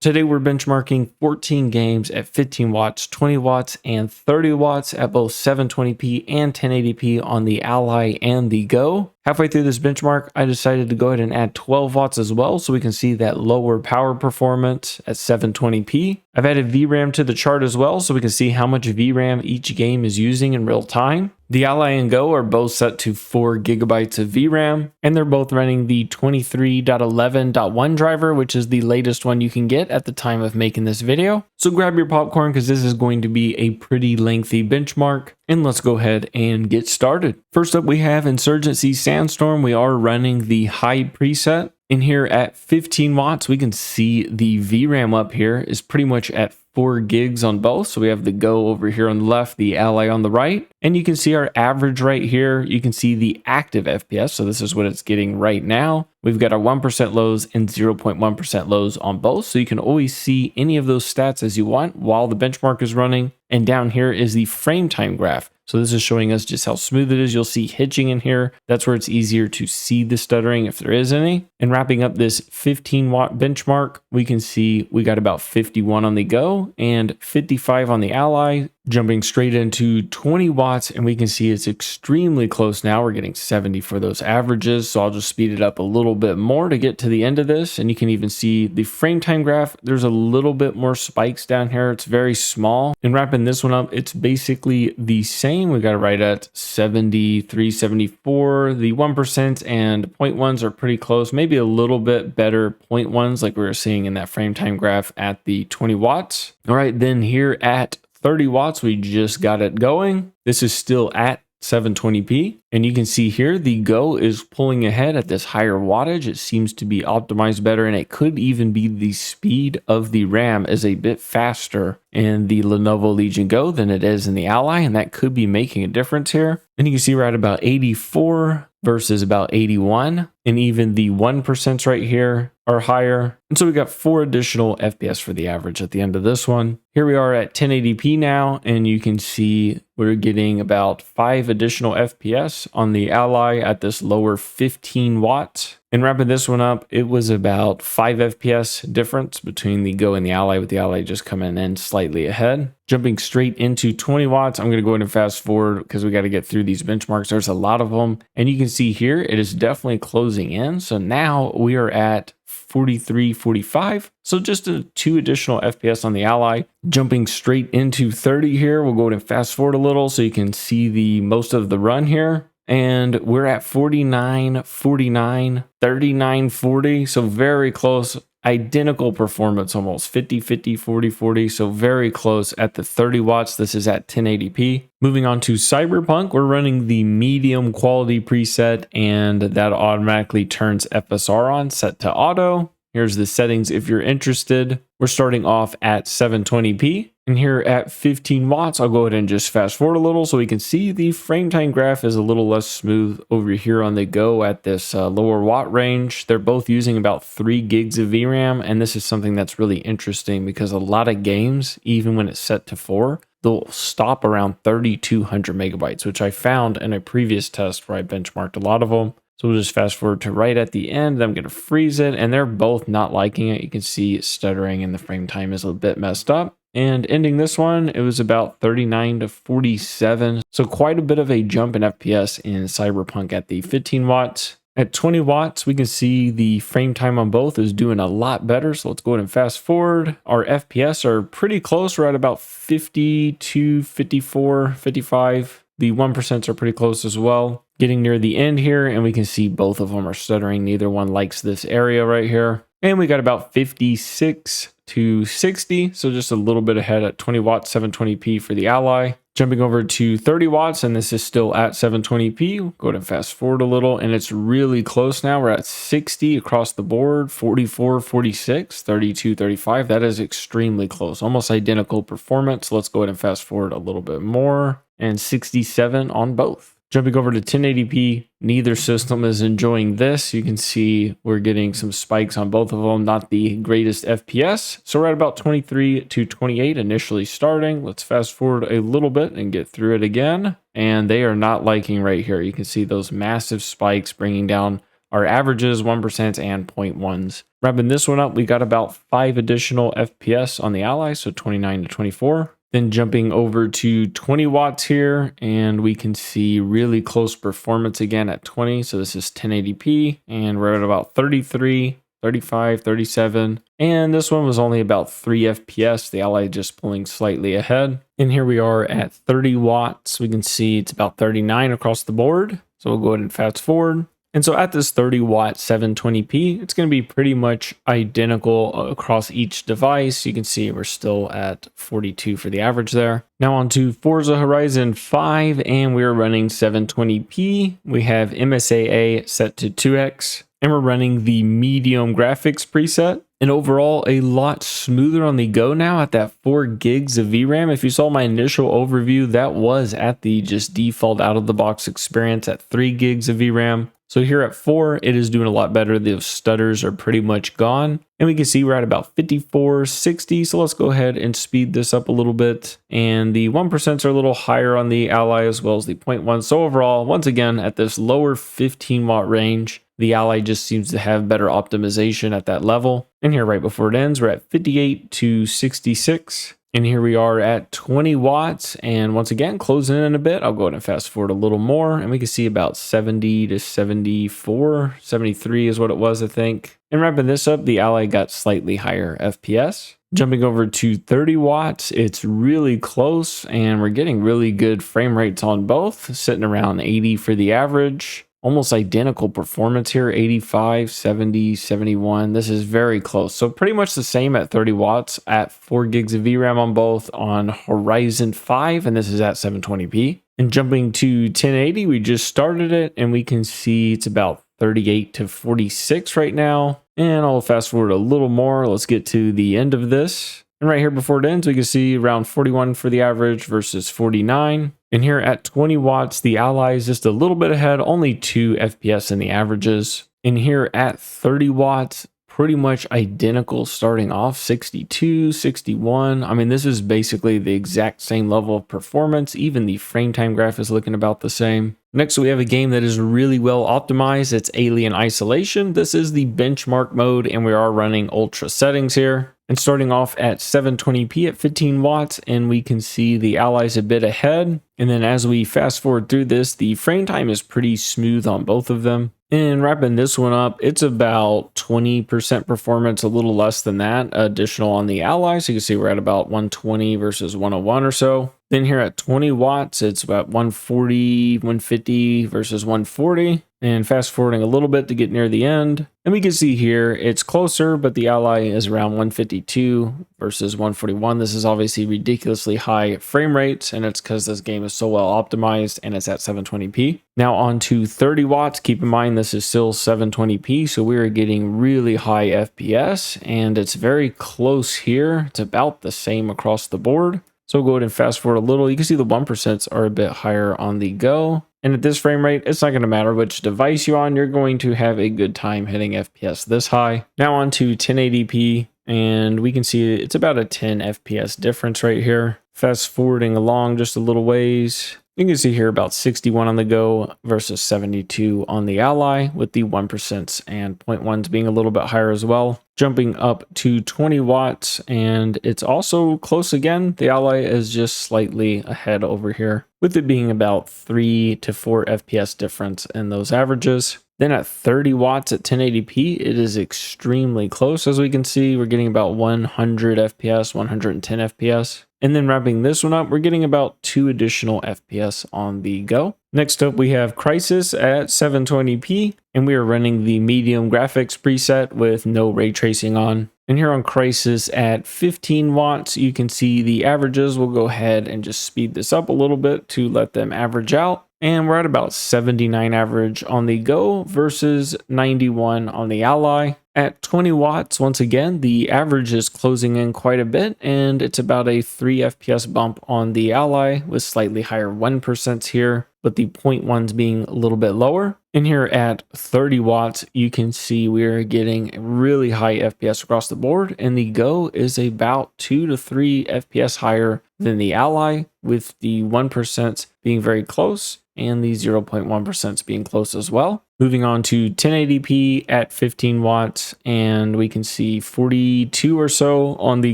Today we're benchmarking 14 games at 15 watts, 20 watts, and 30 watts at both 720p and 1080p on the Ally and the Go. Halfway through this benchmark, I decided to go ahead and add 12 watts as well so we can see that lower power performance at 720p. I've added VRAM to the chart as well so we can see how much VRAM each game is using in real time. The Ally and Go are both set to 4 gigabytes of VRAM, and they're both running the 23.11.1 driver, which is the latest one you can get at the time of making this video. So grab your popcorn because this is going to be a pretty lengthy benchmark, and let's go ahead and get started. First up, we have Insurgency Sandstorm. We are running the high preset. In here at 15 watts, we can see the VRAM up here is pretty much at 4 gigs on both. So we have the Go over here on the left, the Ally on the right. And you can see our average right here. You can see the active FPS. So this is what it's getting right now. We've got our 1% lows and 0.1% lows on both. So you can always see any of those stats as you want while the benchmark is running. And down here is the frame time graph. So this is showing us just how smooth it is. You'll see hitching in here. That's where it's easier to see the stuttering if there is any. And wrapping up this 15 watt benchmark, we can see we got about 51 on the Go and 55 on the Ally. Jumping straight into 20 watts, and we can see it's extremely close now. We're getting 70 for those averages, so I'll just speed it up a little bit more to get to the end of this. And you can even see the frame time graph. There's a little bit more spikes down here. It's very small. And wrapping this one up, it's basically the same. We got it right at 73, 74. The 1% and 0.1s are pretty close, maybe a little bit better 0.1s like we were seeing in that frame time graph at the 20 watts. All right, then here at 30 watts, we just got it going. This is still at 720p, and you can see here the Go is pulling ahead at this higher wattage. It seems to be optimized better, and it could even be the speed of the RAM is a bit faster in the Lenovo Legion Go than it is in the Ally, and that could be making a difference here. And you can see we're at about 84 versus about 81, and even the 1% right here are higher. And so we got 4 additional FPS for the average at the end of this one. Here we are at 1080p now, and you can see we're getting about 5 additional FPS on the Ally at this lower 15 watts. And wrapping this one up, it was about 5 FPS difference between the Go and the Ally, with the Ally just coming in slightly ahead. Jumping straight into 20 watts, I'm going to go ahead and fast forward because we got to get through these benchmarks. There's a lot of them. And you can see here, it is definitely closing in. So now we are at 43, 45. So just 2 additional FPS on the Ally. Jumping straight into 30 here, we'll go ahead and fast forward a little so you can see the most of the run here. And we're at 49, 49, 39, 40. So very close. Identical performance almost 50, 50, 40, 40. So very close at the 30 watts. This is at 1080p. Moving on to Cyberpunk, we're running the medium quality preset, and that automatically turns FSR on, set to auto. Here's the settings if you're interested. We're starting off at 720p. And here at 15 watts, I'll go ahead and just fast forward a little so we can see the frame time graph is a little less smooth over here on the Go at this lower watt range. They're both using about 3 gigs of VRAM, and this is something that's really interesting because a lot of games, even when it's set to 4, they'll stop around 3,200 megabytes, which I found in a previous test where I benchmarked a lot of them. So we'll just fast forward to right at the end. I'm going to freeze it, and they're both not liking it. You can see it's stuttering and the frame time is a bit messed up. And ending this one, it was about 39 to 47. So quite a bit of a jump in FPS in Cyberpunk at the 15 watts. At 20 watts, we can see the frame time on both is doing a lot better. So let's go ahead and fast forward. Our FPS are pretty close. We're at about 52, 54, 55. The 1% are pretty close as well. Getting near the end here, and we can see both of them are stuttering. Neither one likes this area right here. And we got about 56 to 60, so just a little bit ahead at 20 watts, 720p for the Ally. Jumping over to 30 watts, and this is still at 720p. Go ahead and fast forward a little, and it's really close now. We're at 60 across the board, 44, 46, 32, 35. That is extremely close, almost identical performance. Let's go ahead and fast forward a little bit more, and 67 on both. Jumping over to 1080p, neither system is enjoying this. You can see we're getting some spikes on both of them, not the greatest FPS. So we're at about 23 to 28 initially starting. Let's fast forward a little bit and get through it again. And they are not liking right here. You can see those massive spikes bringing down our averages, 1% and 0.1s. Wrapping this one up, we got about 5 additional FPS on the Ally, so 29 to 24. Then jumping over to 20 watts here, and we can see really close performance again at 20. So this is 1080p, and we're at about 33, 35, 37. And this one was only about 3 FPS, the Ally just pulling slightly ahead. And here we are at 30 watts. We can see it's about 39 across the board. So we'll go ahead and fast forward. And so at this 30 watt 720p, it's going to be pretty much identical across each device. You can see we're still at 42 for the average there. Now on to Forza Horizon 5, and we're running 720p. We have MSAA set to 2x, and we're running the medium graphics preset. And overall, a lot smoother on the go now at that 4 gigs of VRAM. If you saw my initial overview, that was at the just default out of the box experience at 3 gigs of VRAM. So here at 4, it is doing a lot better. The stutters are pretty much gone. And we can see we're at about 5460. So let's go ahead and speed this up a little bit. And the 1% are a little higher on the Ally as well as the 0.1. So overall, once again, at this lower 15 watt range, the Ally just seems to have better optimization at that level. And here right before it ends, we're at 58 to 66. And here we are at 20 watts, and once again, closing in a bit. I'll go ahead and fast forward a little more, and we can see about 70 to 74, 73 is what it was, I think. And wrapping this up, the Ally got slightly higher FPS. Jumping over to 30 watts, it's really close, and we're getting really good frame rates on both, sitting around 80 for the average. Almost identical performance here, 85, 70, 71. This is very close. So pretty much the same at 30 watts at 4 gigs of VRAM on both on Horizon 5, and this is at 720p. And jumping to 1080, we just started it, and we can see it's about 38 to 46 right now. And I'll fast forward a little more. Let's get to the end of this. And right here before it ends, we can see around 41 for the average versus 49. And here at 20 watts, the Ally is just a little bit ahead, only 2 FPS in the averages. And here at 30 watts, pretty much identical starting off, 62, 61. I mean, this is basically the exact same level of performance. Even the frame time graph is looking about the same. Next, we have a game that is really well optimized. It's Alien Isolation. This is the benchmark mode, and we are running ultra settings here. And starting off at 720p at 15 watts, and we can see the Ally's a bit ahead. And then as we fast forward through this, the frame time is pretty smooth on both of them. And wrapping this one up, it's about 20% performance, a little less than that, additional on the Ally. So you can see we're at about 120 versus 101 or so. Then here at 20 watts, it's about 140, 150 versus 140. And fast forwarding a little bit to get near the end. And we can see here, it's closer, but the Ally is around 152 versus 141. This is obviously ridiculously high frame rates, and it's because this game is so well optimized and it's at 720p. Now on to 30 watts. Keep in mind, this is still 720p, so we are getting really high FPS, and it's very close here. It's about the same across the board. So we'll go ahead and fast forward a little. You can see the 1% are a bit higher on the go. And at this frame rate, it's not going to matter which device you're on. You're going to have a good time hitting FPS this high. Now on to 1080p, and we can see it's about a 10 FPS difference right here. Fast forwarding along just a little ways. You can see here about 61 on the go versus 72 on the Ally, with the 1% and 0.1s being a little bit higher as well. Jumping up to 20 watts, and it's also close again. The Ally is just slightly ahead over here, with it being about 3 to 4 FPS difference in those averages. Then at 30 watts at 1080p, it is extremely close. As we can see, we're getting about 100 FPS, 110 FPS. And then wrapping this one up, we're getting about 2 additional FPS on the go. Next up, we have Crysis at 720p, and we are running the medium graphics preset with no ray tracing on. And here on Crysis at 15 watts, you can see the averages. We'll go ahead and just speed this up a little bit to let them average out. And we're at about 79 average on the go versus 91 on the Ally. At 20 watts, once again, the average is closing in quite a bit, and it's about a 3 FPS bump on the Ally with slightly higher 1% here, but the 0.1s being a little bit lower. And here at 30 watts, you can see we're getting really high FPS across the board, and the Go is about 2 to 3 FPS higher than the Ally, with the 1% being very close and the 0.1% being close as well. Moving on to 1080p at 15 watts, and we can see 42 or so on the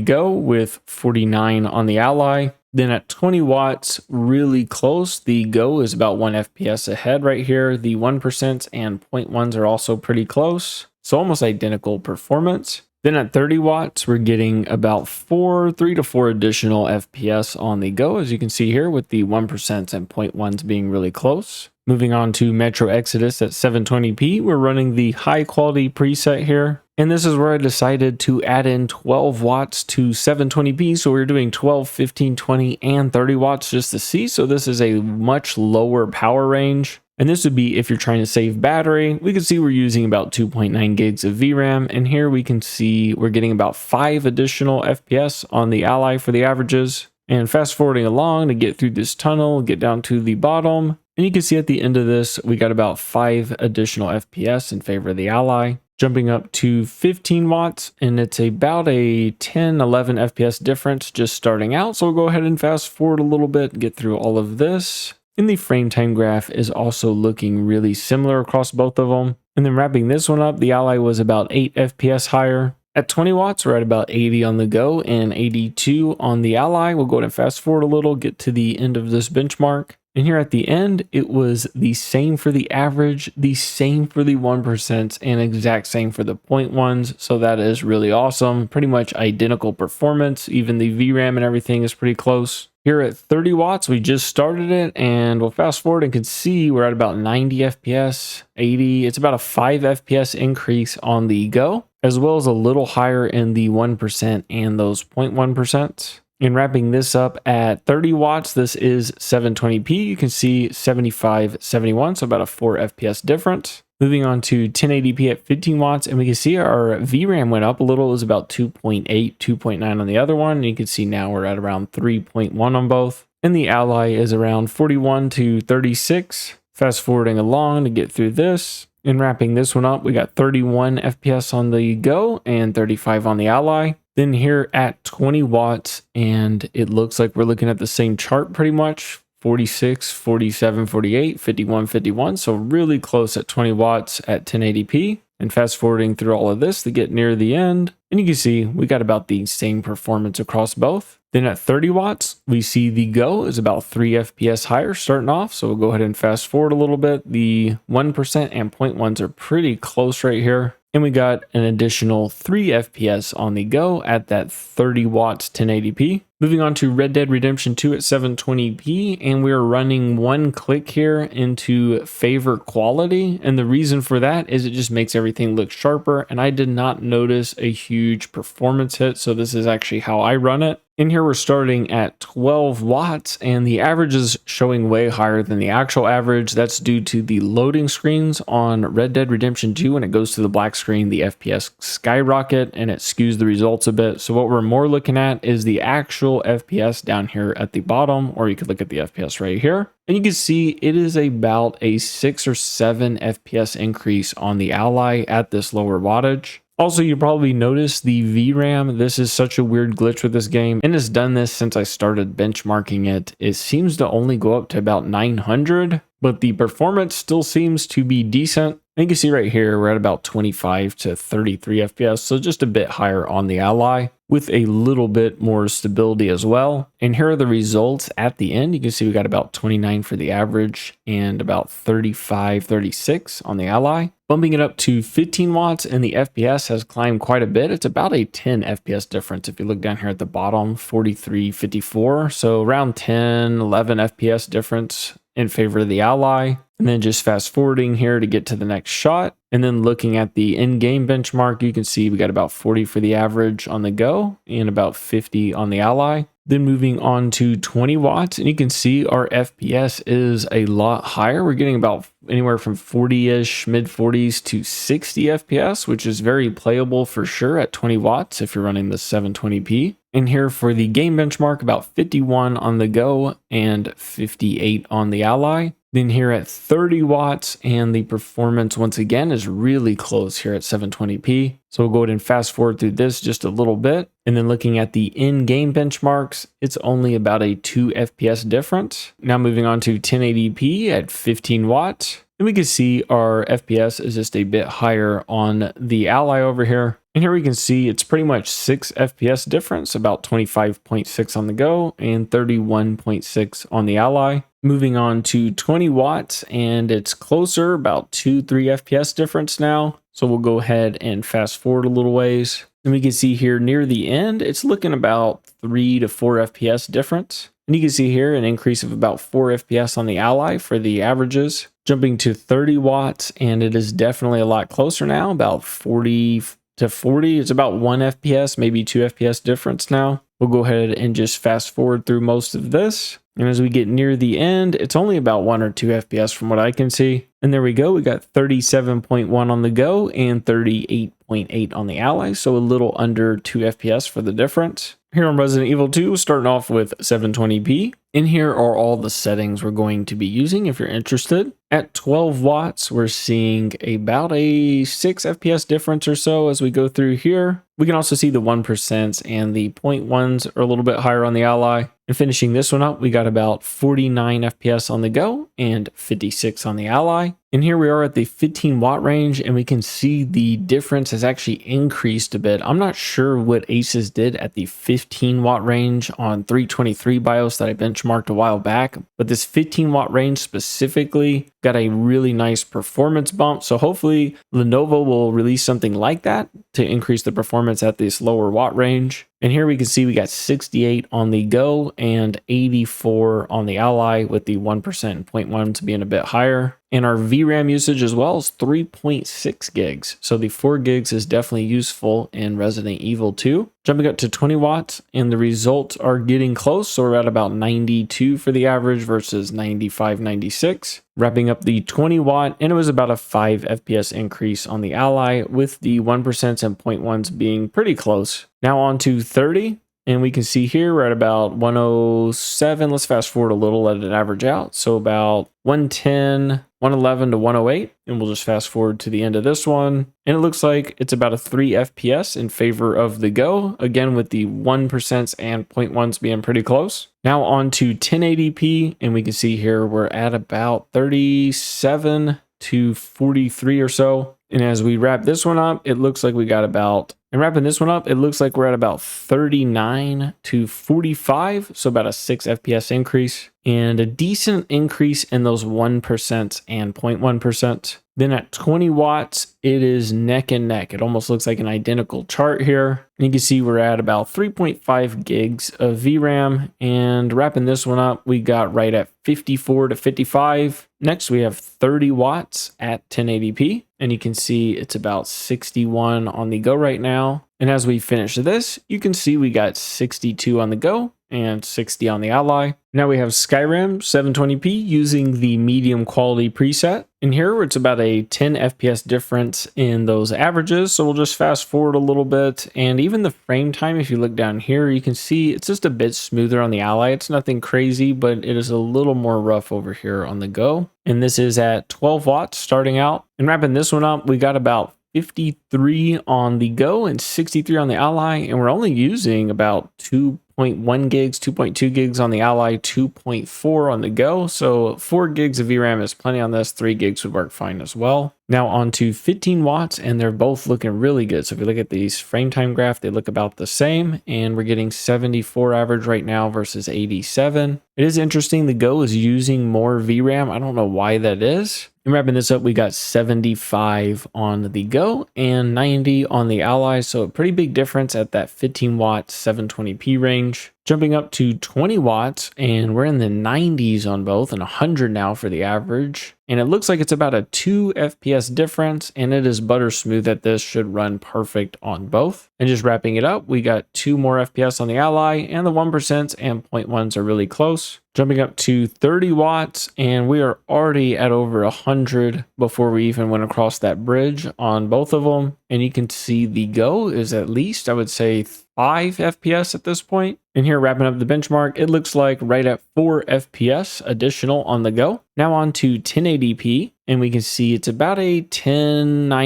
Go with 49 on the Ally. Then at 20 watts, really close. The Go is about 1 FPS ahead right here. The 1% and 0.1s are also pretty close. So almost identical performance. Then at 30 watts, we're getting about 3 to 4 additional FPS on the Go, as you can see here, with the 1% and 0.1s being really close. Moving on to Metro Exodus at 720p, we're running the high quality preset here. And this is where I decided to add in 12 watts to 720p. So we're doing 12, 15, 20, and 30 watts just to see. So this is a much lower power range. And this would be if you're trying to save battery. We can see we're using about 2.9 gigs of VRAM. And here we can see we're getting about 5 additional FPS on the Ally for the averages. And fast forwarding along to get through this tunnel, get down to the bottom. And you can see at the end of this, we got about 5 additional FPS in favor of the Ally. Jumping up to 15 watts, and it's about a 10, 11 FPS difference just starting out. So we'll go ahead and fast forward a little bit, get through all of this. And the frame time graph is also looking really similar across both of them. And then wrapping this one up, the Ally was about 8 FPS higher. At 20 watts, we're at about 80 on the Go and 82 on the Ally. We'll go ahead and fast forward a little, get to the end of this benchmark. And here at the end, it was the same for the average, the same for the 1%, and exact same for the 0.1s. So that is really awesome. Pretty much identical performance. Even the VRAM and everything is pretty close. Here at 30 watts, we just started it, and we'll fast forward and can see we're at about 90 FPS, 80. It's about a 5 FPS increase on the Go, as well as a little higher in the 1% and those 0.1%. And wrapping this up at 30 watts, this is 720p. You can see 75, 71, so about a 4 FPS difference. Moving on to 1080p at 15 watts, and we can see our VRAM went up a little. It was about 2.8, 2.9 on the other one. And you can see now we're at around 3.1 on both. And the Ally is around 41 to 36. Fast forwarding along to get through this. And wrapping this one up, we got 31 FPS on the Go and 35 on the Ally. Then here at 20 watts, and it looks like we're looking at the same chart pretty much. 46, 47, 48, 51, 51. So really close at 20 watts at 1080p. And fast forwarding through all of this to get near the end. And you can see we got about the same performance across both. Then at 30 watts, we see the Go is about 3 FPS higher starting off. So we'll go ahead and fast forward a little bit. The 1% and 0.1s are pretty close right here. And we got an additional 3 FPS on the Go at that 30 watts 1080p. Moving on to Red Dead Redemption 2 at 720p, and we're running one click here into favor quality. And the reason for that is it just makes everything look sharper. And I did not notice a huge performance hit. So this is actually how I run it. In here, we're starting at 12 watts, and the average is showing way higher than the actual average. That's due to the loading screens on Red Dead Redemption 2. When it goes to the black screen, the FPS skyrocket, and it skews the results a bit. So what we're more looking at is the actual FPS down here at the bottom, or you could look at the FPS right here. And you can see it is about a 6 or 7 FPS increase on the Ally at this lower wattage. Also, you probably noticed the VRAM. This is such a weird glitch with this game, and it's done this since I started benchmarking it. It seems to only go up to about 900, but the performance still seems to be decent. And you can see right here, we're at about 25 to 33 FPS, so just a bit higher on the Ally with a little bit more stability as well. And here are the results at the end. You can see we got about 29 for the average and about 35, 36 on the Ally. Bumping it up to 15 watts, and the FPS has climbed quite a bit. It's about a 10 FPS difference. If you look down here at the bottom, 43, 54. So around 10, 11 FPS difference in favor of the Ally. And then just fast forwarding here to get to the next shot. And then looking at the in-game benchmark, you can see we got about 40 for the average on the Go and about 50 on the Ally. Then moving on to 20 watts, and you can see our FPS is a lot higher. We're getting about anywhere from 40-ish, mid-40s to 60 FPS, which is very playable for sure at 20 watts if you're running the 720p. And here for the game benchmark, about 51 on the Go and 58 on the Ally. Then here at 30 watts, and the performance once again is really close here at 720p. So we'll go ahead and fast forward through this just a little bit. And then looking at the in-game benchmarks, it's only about a 2 FPS difference. Now moving on to 1080p at 15 watts. And we can see our FPS is just a bit higher on the Ally over here. And here we can see it's pretty much 6 FPS difference, about 25.6 on the Go and 31.6 on the Ally. Moving on to 20 watts, and it's closer, about 2-3 FPS difference now. So we'll go ahead and fast forward a little ways. And we can see here near the end, it's looking about 3 to 4 FPS difference. And you can see here an increase of about 4 FPS on the Ally for the averages. Jumping to 30 watts, and it is definitely a lot closer now, about 40 to 40. It's about 1 FPS, maybe 2 FPS difference now. We'll go ahead and just fast forward through most of this. And as we get near the end, it's only about 1 or 2 FPS from what I can see. And there we go. We got 37.1 on the Go and 38.8 on the Ally. So a little under 2 FPS for the difference. Here on Resident Evil 2, starting off with 720p. In here are all the settings we're going to be using if you're interested. At 12 watts, we're seeing about a 6 FPS difference or so as we go through here. We can also see the 1% and the 0.1s are a little bit higher on the Ally. And finishing this one up, we got about 49 FPS on the Go and 56 on the Ally. And here we are at the 15 watt range, and we can see the difference has actually increased a bit. I'm not sure what Aces did at the 15 watt range on 323 BIOS that I benchmarked a while back, but this 15 watt range specifically got a really nice performance bump. So hopefully Lenovo will release something like that to increase the performance at this lower watt range. And here we can see we got 68 on the Go and 84 on the Ally, with the 1% and 0.1s being a bit higher. And our VRAM usage as well is 3.6 gigs. So the 4 gigs is definitely useful in Resident Evil 2. Jumping up to 20 watts, and the results are getting close. So we're at about 92 for the average versus 95, 96. Wrapping up the 20 watt, and it was about a 5 FPS increase on the Ally, with the 1% and 0.1s being pretty close. Now on to 30. And we can see here we're at about 107. Let's fast forward a little, let it average out. So about 110, 111 to 108. And we'll just fast forward to the end of this one. And it looks like it's about a 3 FPS in favor of the Go. Again, with the 1% and 0.1s being pretty close. Now on to 1080p. And we can see here we're at about 37 to 43 or so. And as we wrap this one up, it looks like we got about, and wrapping this one up, it looks like we're at about 39 to 45. So about a 6 FPS increase and a decent increase in those 1% and 0.1%. Then at 20 watts, it is neck and neck. It almost looks like an identical chart here. And you can see we're at about 3.5 gigs of VRAM. And wrapping this one up, we got right at 54 to 55. Next, we have 30 watts at 1080p. And you can see it's about 61 on the Go right now. And as we finish this, you can see we got 62 on the Go and 60 on the Ally. Now we have Skyrim 720p using the medium quality preset. And here it's about a 10 FPS difference in those averages. So we'll just fast forward a little bit. And even the frame time, if you look down here, you can see it's just a bit smoother on the Ally. It's nothing crazy, but it is a little more rough over here on the Go. And this is at 12 watts starting out. And wrapping this one up, we got about 53 on the Go and 63 on the Ally, and we're only using about 2.1 gigs, 2.2 gigs on the Ally, 2.4 on the Go. So 4 gigs of VRAM is plenty on this. 3 gigs would work fine as well. Now on to 15 watts, and they're both looking really good. So if you look at these frame time graph, they look about the same, and we're getting 74 average right now versus 87. It is interesting, the Go is using more VRAM. I don't know why that is. And wrapping this up, we got 75 on the Go and 90 on the Ally. So a pretty big difference at that 15 watt 720p range. Jumping up to 20 watts, and we're in the 90s on both and 100 now for the average. And it looks like it's about a 2 FPS difference, and it is butter smooth that this should run perfect on both. And just wrapping it up, we got 2 more FPS on the Ally, and the 1% and 0.1s are really close. Jumping up to 30 watts, and we are already at over 100 before we even went across that bridge on both of them. And you can see the Go is at least, I would say, 5 FPS at this point. And here, wrapping up the benchmark, it looks like right at 4 FPS additional on the Go. Now on to 1080p, and we can see it's about a 9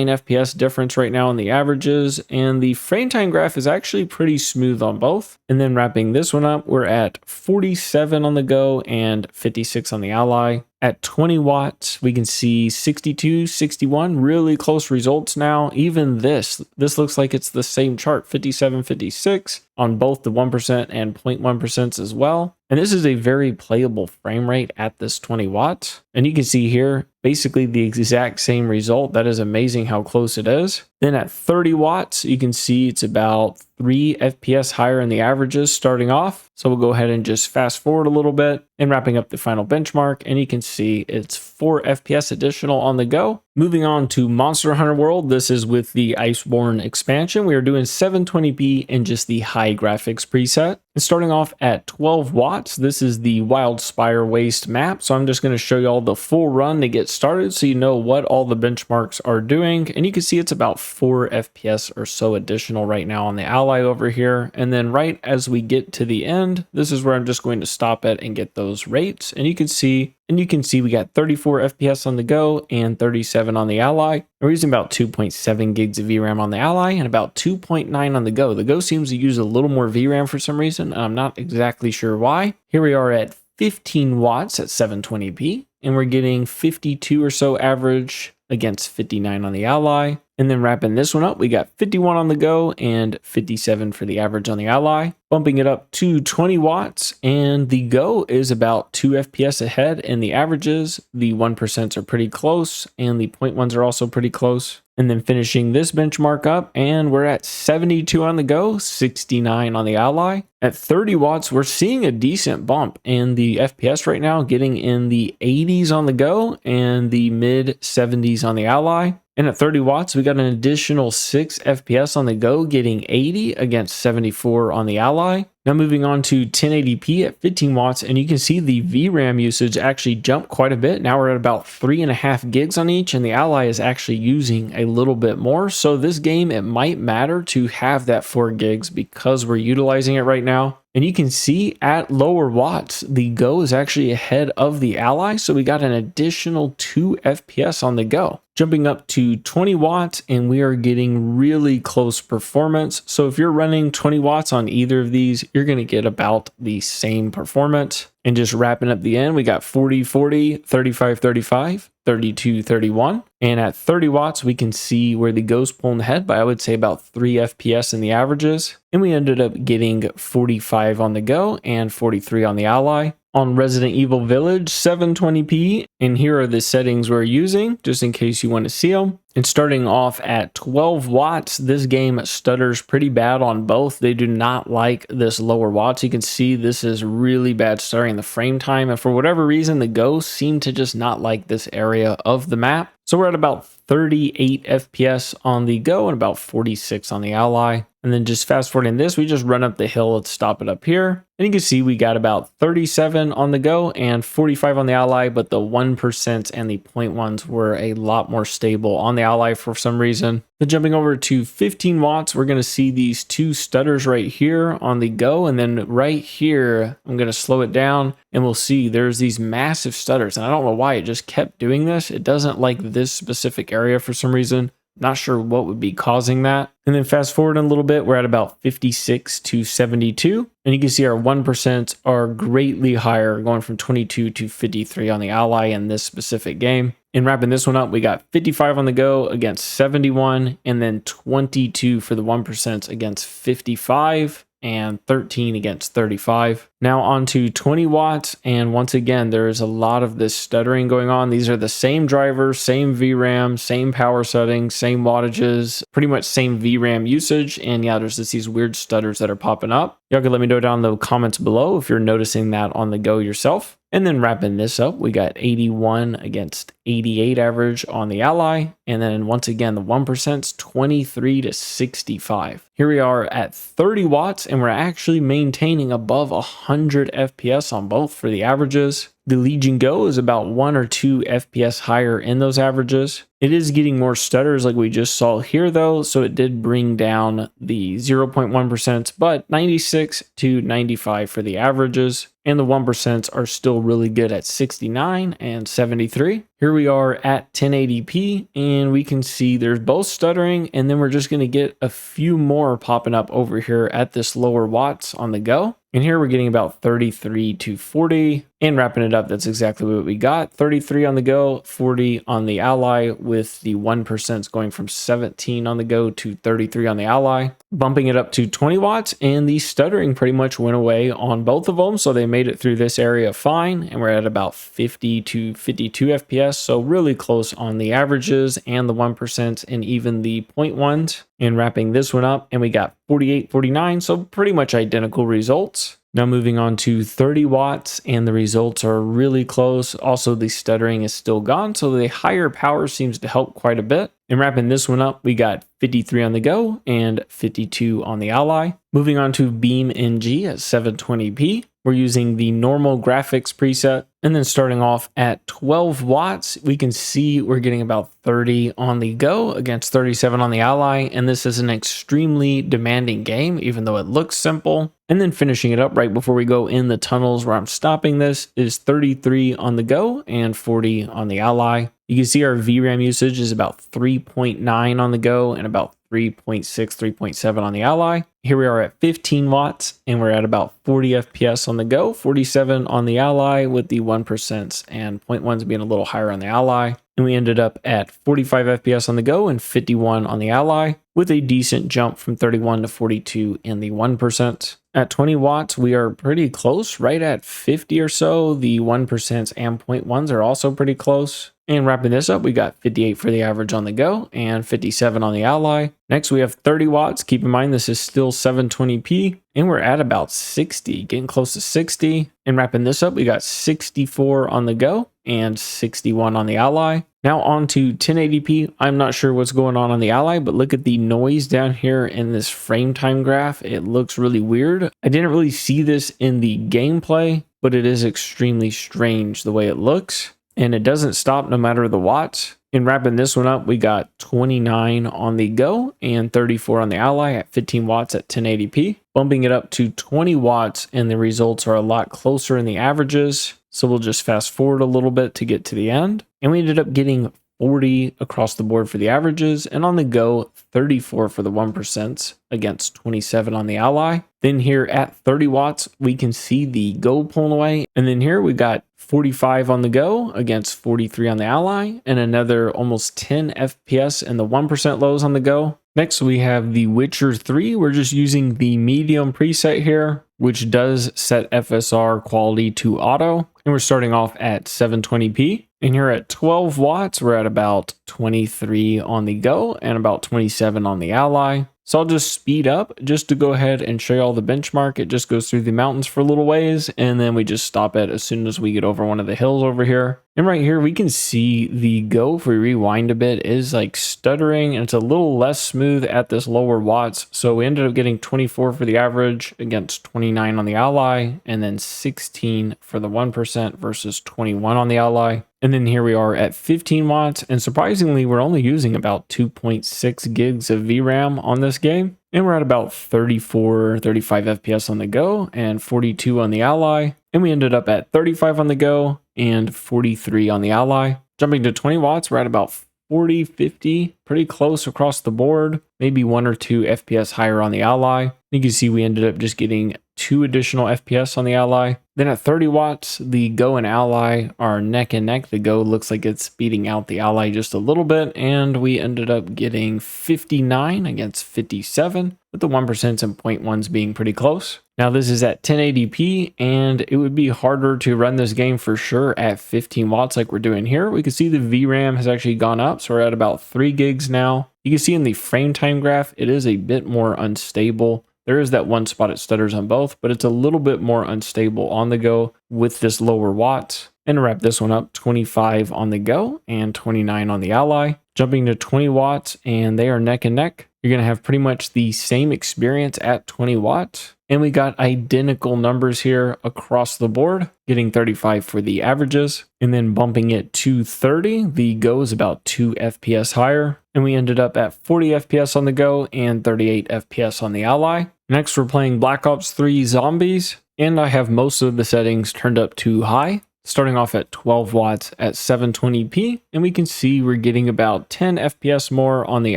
FPS difference right now on the averages, and the frame time graph is actually pretty smooth on both. And then wrapping this one up, we're at 47 on the Go and 56 on the Ally. At 20 watts, we can see 62, 61, really close results now. Even this looks like it's the same chart, 57, 56 on both the 1% and 0.1% as well. And this is a very playable frame rate at this 20 watts. And you can see here, basically the exact same result. That is amazing how close it is. Then at 30 watts, you can see it's about 3 FPS higher in the averages starting off. So we'll go ahead and just fast forward a little bit and wrapping up the final benchmark. And you can see it's 4 FPS additional on the go. Moving on to Monster Hunter World, this is with the Iceborne expansion. We are doing 720p and just the high graphics preset. And starting off at 12 watts, this is the Wild Spire Waste map. So I'm just going to show you all the full run to get started so you know what all the benchmarks are doing. And you can see it's about 4 FPS or so additional right now on the Ally over here. And then right as we get to the end, this is where I'm just going to stop it and get those rates. And you can see we got 34 FPS on the go and 37 on the Ally. We're using about 2.7 gigs of VRAM on the Ally and about 2.9 on the Go. The Go seems to use a little more VRAM for some reason. I'm not exactly sure why. Here we are at 15 watts at 720p, and we're getting 52 or so average against 59 on the Ally. And then wrapping this one up, we got 51 on the Go and 57 for the average on the Ally. Bumping it up to 20 watts, and the Go is about 2 FPS ahead in the averages. The 1% are pretty close, and the 0.1s are also pretty close. And then finishing this benchmark up, and we're at 72 on the Go, 69 on the Ally. At 30 watts, we're seeing a decent bump in the FPS right now, getting in the 80s on the Go and the mid 70s on the Ally. And at 30 watts, we got an additional 6 FPS on the Go, getting 80 against 74 on the Ally. Now moving on to 1080p at 15 watts, and you can see the VRAM usage actually jumped quite a bit. Now we're at about 3.5 gigs on each, and the Ally is actually using a little bit more. So this game, it might matter to have that 4 gigs because we're utilizing it right now. And you can see at lower watts, the Go is actually ahead of the Ally. So we got an additional 2 FPS on the Go. Jumping up to 20 watts, and we are getting really close performance. So if you're running 20 watts on either of these, you're going to get about the same performance. And just wrapping up the end, we got 40, 40, 35, 35, 32, 31. And at 30 watts, we can see where the Go's pulling ahead by, I would say, about 3 FPS in the averages. And we ended up getting 45 on the Go and 43 on the Ally. On Resident Evil Village, 720p, and here are the settings we're using, just in case you want to see them. And starting off at 12 watts, this game stutters pretty bad on both. They do not like this lower watts. You can see this is really bad stuttering in the frame time, and for whatever reason, the Go seem to just not like this area of the map. So we're at about 38 FPS on the Go and about 46 on the Ally. And then just fast forwarding this, we just run up the hill. Let's stop it up here. And you can see we got about 37 on the Go and 45 on the Ally, but the 1% and the 0.1s were a lot more stable on the Ally for some reason. Then jumping over to 15 watts, we're going to see these 2 stutters right here on the Go. And then right here, I'm going to slow it down and we'll see there's these massive stutters. And I don't know why it just kept doing this. It doesn't like this specific area for some reason. Not sure what would be causing that. And then fast forward a little bit, we're at about 56 to 72. And you can see our 1% are greatly higher, going from 22 to 53 on the Ally in this specific game. And wrapping this one up, we got 55 on the Go against 71, and then 22 for the 1% against 55. And 13 against 35. Now on to 20 watts, and once again, there's a lot of this stuttering going on. These are the same drivers, same VRAM, same power settings, same wattages, pretty much same VRAM usage, and yeah, there's just these weird stutters that are popping up. Y'all can let me know down in the comments below if you're noticing that on the Go yourself. And then wrapping this up, we got 81 against 88 average on the Ally. And then once again, the 1%'s 23 to 65. Here we are at 30 watts, and we're actually maintaining above 100 FPS on both for the averages. The Legion Go is about 1 or 2 FPS higher in those averages. It is getting more stutters like we just saw here though, so it did bring down the 0.1%, but 96 to 95 for the averages. And the 1% are still really good at 69 and 73. Here we are at 1080p, and we can see there's both stuttering, and then we're just going to get a few more popping up over here at this lower watts on the Go. And here we're getting about 33 to 40. And wrapping it up, that's exactly what we got. 33 on the go, 40 on the Ally, with the 1% going from 17 on the go to 33 on the Ally, bumping it up to 20 watts, and the stuttering pretty much went away on both of them, so they made it through this area fine, and we're at about 50 to 52 FPS, so really close on the averages and the 1% and even the 0.1s. And wrapping this one up, and we got 48, 49, so pretty much identical results. Now moving on to 30 watts, and the results are really close. Also, the stuttering is still gone, so the higher power seems to help quite a bit. And wrapping this one up, we got 53 on the go and 52 on the Ally. Moving on to Beam NG at 720p. We're using the normal graphics preset, and then starting off at 12 watts, we can see we're getting about 30 on the go against 37 on the Ally, and this is an extremely demanding game, even though it looks simple. And then finishing it up right before we go in the tunnels where I'm stopping this is 33 on the go and 40 on the Ally. You can see our VRAM usage is about 3.9 on the go and about 3.6, 3.7 on the Ally. Here we are at 15 watts, and we're at about 40 FPS on the go, 47 on the Ally, with the 1% and 0.1s being a little higher on the Ally. And we ended up at 45 FPS on the go and 51 on the Ally, with a decent jump from 31 to 42 in the 1%. At 20 watts, we are pretty close, right at 50 or so. The 1% and 0.1s are also pretty close. And wrapping this up, we got 58 for the average on the go and 57 on the Ally. Next, we have 30 watts. Keep in mind, this is still 720p, and we're at about 60, getting close to 60. And wrapping this up, we got 64 on the go and 61 on the Ally. Now on to 1080p. I'm not sure what's going on the Ally, but look at the noise down here in this frame time graph. It looks really weird. I didn't really see this in the gameplay, but it is extremely strange the way it looks. And it doesn't stop no matter the watts. In wrapping this one up, we got 29 on the go and 34 on the Ally at 15 watts at 1080p. Bumping it up to 20 watts, and the results are a lot closer in the averages. So we'll just fast forward a little bit to get to the end. And we ended up getting 40 across the board for the averages, and on the go, 34 for the 1% against 27 on the Ally. Then here at 30 watts, we can see the go pulling away. And then here we got 45 on the go against 43 on the Ally, and another almost 10 FPS and the 1% lows on the go. Next, we have The Witcher 3. We're just using the medium preset here, which does set FSR quality to auto. And we're starting off at 720p. And here at 12 watts, we're at about 23 on the go and about 27 on the Ally. So I'll just speed up just to go ahead and show you all the benchmark. It just goes through the mountains for a little ways, and then we just stop it as soon as we get over one of the hills over here. And right here, we can see the go, if we rewind a bit, is like stuttering, and it's a little less smooth at this lower watts. So we ended up getting 24 for the average against 29 on the Ally, and then 16 for the 1% versus 21 on the Ally. And then here we are at 15 watts, and surprisingly, we're only using about 2.6 gigs of VRAM on this game. And we're at about 34, 35 FPS on the go and 42 on the Ally. And we ended up at 35 on the go and 43 on the Ally. Jumping to 20 watts, we're at about 40, 50, pretty close across the board, maybe 1 or 2 FPS higher on the Ally. You can see we ended up just getting 2 additional FPS on the Ally. Then at 30 watts, the Go and Ally are neck and neck. The Go looks like it's beating out the Ally just a little bit, and we ended up getting 59 against 57, with the 1% and 0.1s being pretty close. Now this is at 1080p, and it would be harder to run this game for sure at 15 watts like we're doing here. We can see the VRAM has actually gone up, so we're at about 3 gigs now. You can see in the frame time graph, it is a bit more unstable. There is that one spot it stutters on both, but it's a little bit more unstable on the go with this lower watts. And to wrap this one up, 25 on the go and 29 on the Ally. Jumping to 20 watts, and they are neck and neck. You're going to have pretty much the same experience at 20 watts. And we got identical numbers here across the board, getting 35 for the averages, and then bumping it to 30. The go is about 2 FPS higher, and we ended up at 40 FPS on the go and 38 FPS on the Ally. Next, we're playing Black Ops 3 Zombies, and I have most of the settings turned up to high, starting off at 12 watts at 720p, and we can see we're getting about 10 FPS more on the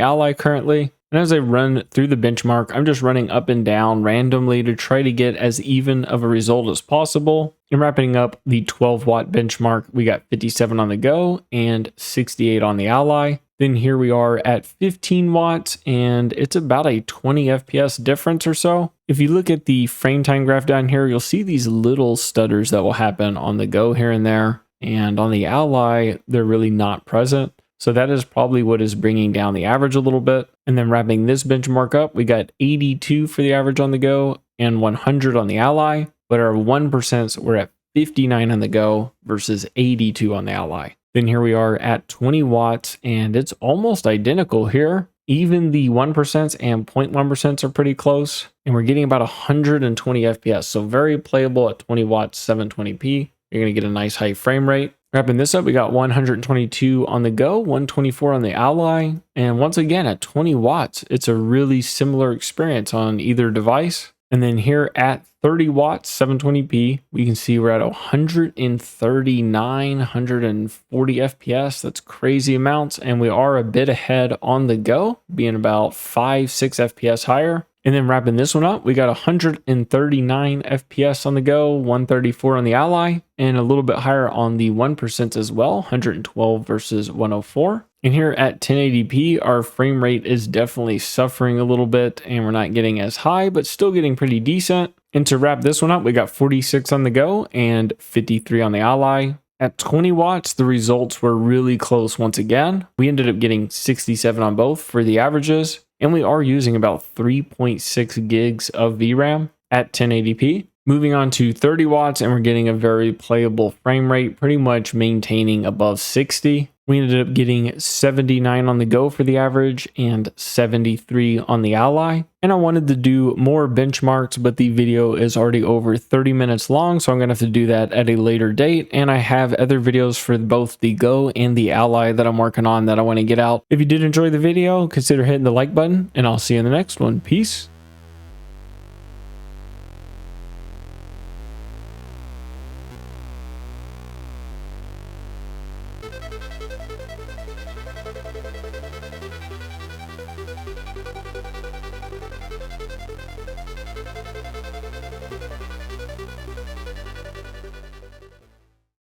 Ally currently. And as I run through the benchmark, I'm just running up and down randomly to try to get as even of a result as possible. And wrapping up the 12 watt benchmark, we got 57 on the Go and 68 on the Ally. Then here we are at 15 watts, and it's about a 20 FPS difference or so. If you look at the frame time graph down here, you'll see these little stutters that will happen on the Go here and there. And on the Ally, they're really not present. So that is probably what is bringing down the average a little bit. And then wrapping this benchmark up, we got 82 for the average on the Go and 100 on the Ally. But our 1% we're at 59 on the Go versus 82 on the Ally. Then here we are at 20 watts, and it's almost identical here. Even the 1% and 0.1% are pretty close, and we're getting about 120 FPS. So very playable at 20 watts, 720p. You're going to get a nice high frame rate. Wrapping this up, we got 122 on the Go, 124 on the Ally. And once again, at 20 watts, it's a really similar experience on either device. And then here at 30 watts, 720p, we can see we're at 139, 140 FPS. That's crazy amounts. And we are a bit ahead on the Go, being about 5-6 FPS higher. And then wrapping this one up, we got 139 FPS on the Go, 134 on the Ally, and a little bit higher on the 1% as well, 112 versus 104. And here at 1080p, our frame rate is definitely suffering a little bit, and we're not getting as high, but still getting pretty decent. And to wrap this one up, we got 46 on the Go and 53 on the Ally. At 20 watts, the results were really close once again. We ended up getting 67 on both for the averages, and we are using about 3.6 gigs of VRAM at 1080p. Moving on to 30 watts, and we're getting a very playable frame rate, pretty much maintaining above 60. We ended up getting 79 on the Go for the average and 73 on the Ally. And I wanted to do more benchmarks, but the video is already over 30 minutes long, so I'm going to have to do that at a later date. And I have other videos for both the Go and the Ally that I'm working on that I want to get out. If you did enjoy the video, consider hitting the like button, and I'll see you in the next one. Peace.